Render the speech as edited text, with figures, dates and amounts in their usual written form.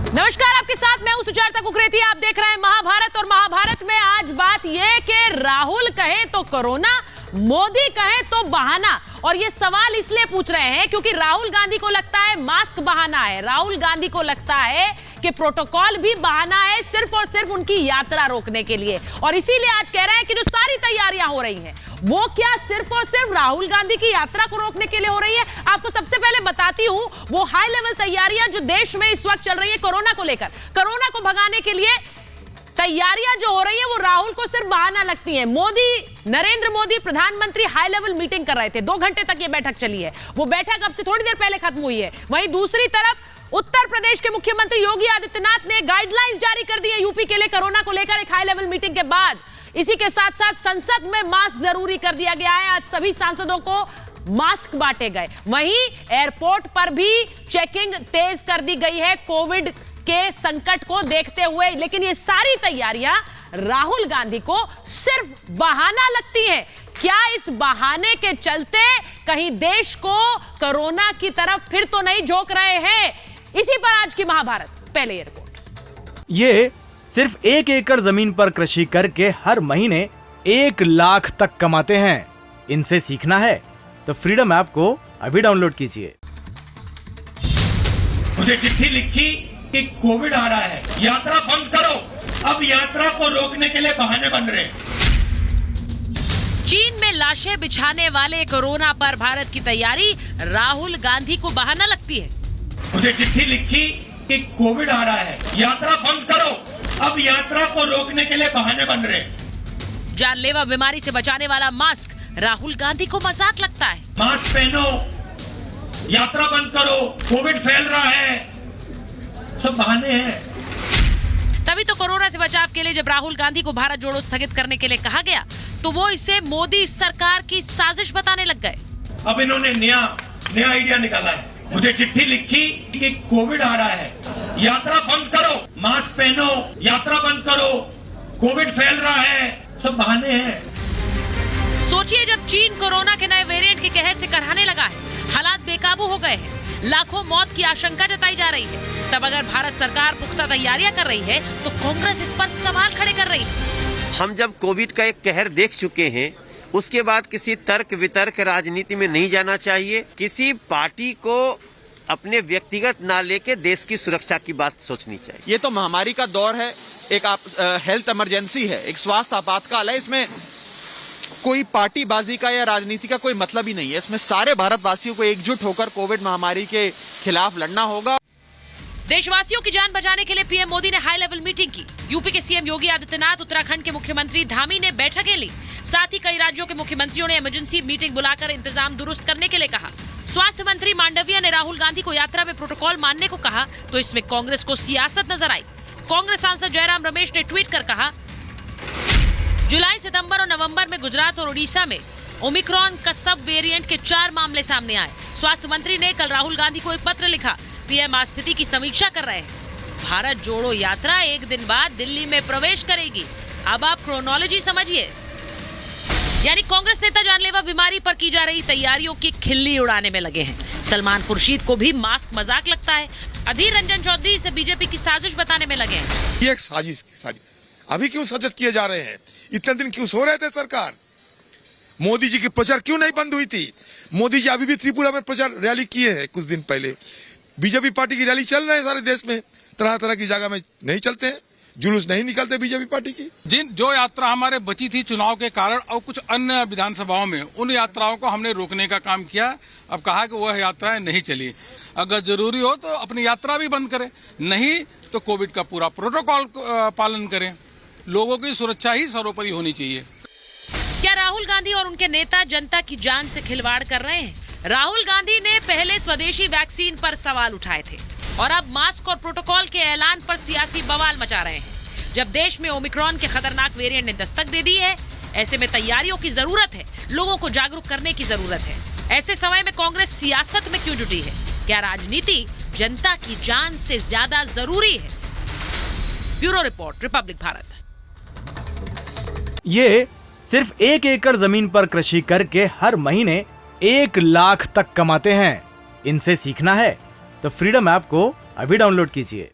नमस्कार, आपके साथ मैं हूं सुचेता कुकरेती। आप देख रहे हैं महाभारत। और महाभारत में आज बात यह कि राहुल कहे तो कोरोना, मोदी कहे तो बहाना। और ये सवाल इसलिए पूछ रहे हैं क्योंकि राहुल गांधी को लगता है मास्क बहाना है, राहुल गांधी को लगता है कि प्रोटोकॉल भी बहाना है, सिर्फ और सिर्फ उनकी यात्रा रोकने के लिए। और इसीलिए आज कह रहे हैं कि जो सारी तैयारियां हो रही हैं वो क्या सिर्फ और सिर्फ राहुल गांधी की यात्रा को रोकने के लिए हो रही है। आपको सबसे पहले बताती हूं वो हाई लेवल तैयारियां जो देश में इस वक्त चल रही है कोरोना को लेकर। कोरोना को भगाने के लिए तैयारियां जो हो रही है वो राहुल को सिर्फ बहाना लगती है। नरेंद्र मोदी प्रधानमंत्री हाई लेवल मीटिंग कर रहे थे, 2 घंटे तक ये बैठक चली है। वो बैठक अब से थोड़ी देर पहले खत्म हुई है। वहीं दूसरी तरफ उत्तर प्रदेश के मुख्यमंत्री योगी आदित्यनाथ ने गाइडलाइंस जारी कर दी है यूपी के लिए कोरोना को लेकर एक हाई लेवल मीटिंग के बाद। इसी के साथ साथ संसद में मास्क जरूरी कर दिया गया है। आज सभी सांसदों को मास्क बांटे गए। वहीं एयरपोर्ट पर भी चेकिंग तेज कर दी गई है कोविड के संकट को देखते हुए। लेकिन ये सारी तैयारियां राहुल गांधी को सिर्फ बहाना लगती हैं। क्या इस बहाने के चलते कहीं देश को कोरोना की तरफ फिर तो नहीं झोंक रहे हैं? इसी पर आज की महाभारत पहले रिपोर्ट। ये सिर्फ 1 एकड़ जमीन पर कृषि करके हर महीने 1 लाख तक कमाते हैं। इनसे सीखना है तो फ्रीडम ऐप को अभी डाउनलोड कीजिए। मुझे चिट्ठी लिखी कि कोविड आ रहा है, यात्रा बंद करो। अब यात्रा को रोकने के लिए बहाने बन रहे। चीन में लाशें बिछाने वाले कोरोना पर भारत की तैयारी राहुल गांधी को बहाना लगती है। मुझे चिट्ठी लिखी कि कोविड आ रहा है, यात्रा बंद करो। अब यात्रा को रोकने के लिए बहाने बन रहे। जानलेवा बीमारी से बचाने वाला मास्क राहुल गांधी को मजाक लगता है। मास्क पहनो, यात्रा बंद करो, कोविड फैल रहा है, सब बहाने हैं। तभी तो कोरोना से बचाव के लिए जब राहुल गांधी को भारत जोड़ो स्थगित करने के लिए कहा गया तो वो इसे मोदी सरकार की साजिश बताने लग गए। अब इन्होंने नया आइडिया निकाला है। मुझे चिट्ठी लिखी कि कोविड आ रहा है, यात्रा बंद करो, मास्क पहनो, यात्रा बंद करो, कोविड फैल रहा है, सब बहाने हैं। सोचिए, जब चीन कोरोना के नए वेरिएंट के कहर से कराने लगा है, हालात बेकाबू हो गए हैं, लाखों मौत की आशंका जताई जा रही है, तब अगर भारत सरकार पुख्ता तैयारियां कर रही है तो कांग्रेस इस पर सवाल खड़े कर रही है। हम जब कोविड का एक कहर देख चुके हैं, उसके बाद किसी तर्क वितर्क राजनीति में नहीं जाना चाहिए। किसी पार्टी को अपने व्यक्तिगत ना लेके देश की सुरक्षा की बात सोचनी चाहिए। ये तो महामारी का दौर है, एक हेल्थ इमरजेंसी है, एक स्वास्थ्य आपातकाल है। इसमें कोई पार्टीबाजी का या राजनीति का कोई मतलब ही नहीं है। इसमें सारे भारतवासियों को एकजुट होकर कोविड महामारी के खिलाफ लड़ना होगा। देशवासियों की जान बचाने के लिए पीएम मोदी ने हाई लेवल मीटिंग की। यूपी के सीएम योगी आदित्यनाथ, उत्तराखंड के मुख्यमंत्री धामी ने बैठकें ली। साथ ही कई राज्यों के मुख्यमंत्रियों ने इमरजेंसी मीटिंग बुलाकर इंतजाम दुरुस्त करने के लिए कहा। स्वास्थ्य मंत्री मांडविया ने राहुल गांधी को यात्रा में प्रोटोकॉल मानने को कहा तो इसमें कांग्रेस को सियासत नजर आई। कांग्रेस सांसद जयराम रमेश ने ट्वीट कर कहा, जुलाई, सितंबर और नवंबर में गुजरात और उड़ीसा में ओमिक्रॉन का सब वेरिएंट के 4 मामले सामने आए। स्वास्थ्य मंत्री ने कल राहुल गांधी को एक पत्र लिखा। पीएम आज स्थिति की समीक्षा कर रहे हैं। भारत जोड़ो यात्रा 1 दिन बाद दिल्ली में प्रवेश करेगी। अब आप क्रोनोलॉजी समझिए। यानी कांग्रेस नेता जानलेवा बीमारी पर की जा रही तैयारियों की खिल्ली उड़ाने में लगे हैं। सलमान खुर्शीद को भी मास्क मजाक लगता है। अधीर रंजन चौधरी इसे बीजेपी की साजिश बताने में लगे हैं। ये एक साजिश अभी क्यों सजग किए जा रहे हैं? इतने दिन क्यों सो रहे थे सरकार? मोदी जी की प्रचार क्यों नहीं बंद हुई थी? मोदी जी अभी भी त्रिपुरा में प्रचार रैली किए हैं। कुछ दिन पहले बीजेपी पार्टी की रैली चल रहे हैं सारे देश में, तरह तरह की जगह में नहीं चलते हैं, जुलूस नहीं निकलते बीजेपी पार्टी की। जो यात्रा हमारे बची थी चुनाव के कारण और कुछ अन्य विधानसभाओं में, उन यात्राओं को हमने रोकने का काम किया। अब कहा कि वह यात्राएं नहीं चली। अगर जरूरी हो तो अपनी यात्रा भी बंद करें, नहीं तो कोविड का पूरा प्रोटोकॉल पालन करें। लोगों की सुरक्षा ही सर्वोपरि होनी चाहिए। क्या राहुल गांधी और उनके नेता जनता की जान से खिलवाड़ कर रहे हैं? राहुल गांधी ने पहले स्वदेशी वैक्सीन पर सवाल उठाए थे और अब मास्क और प्रोटोकॉल के ऐलान पर सियासी बवाल मचा रहे हैं। जब देश में ओमिक्रॉन के खतरनाक वेरिएंट ने दस्तक दे दी है, ऐसे में तैयारियों की जरूरत है, लोगों को जागरूक करने की जरूरत है। ऐसे समय में कांग्रेस सियासत में क्यों जुटी है? क्या राजनीति जनता की जान से ज्यादा जरूरी है? Bureau report, Republic Bharat. ये सिर्फ 1 एकड़ जमीन पर कृषि करके हर महीने 1 लाख तक कमाते हैं। इनसे सीखना है तो फ्रीडम ऐप को अभी डाउनलोड कीजिए।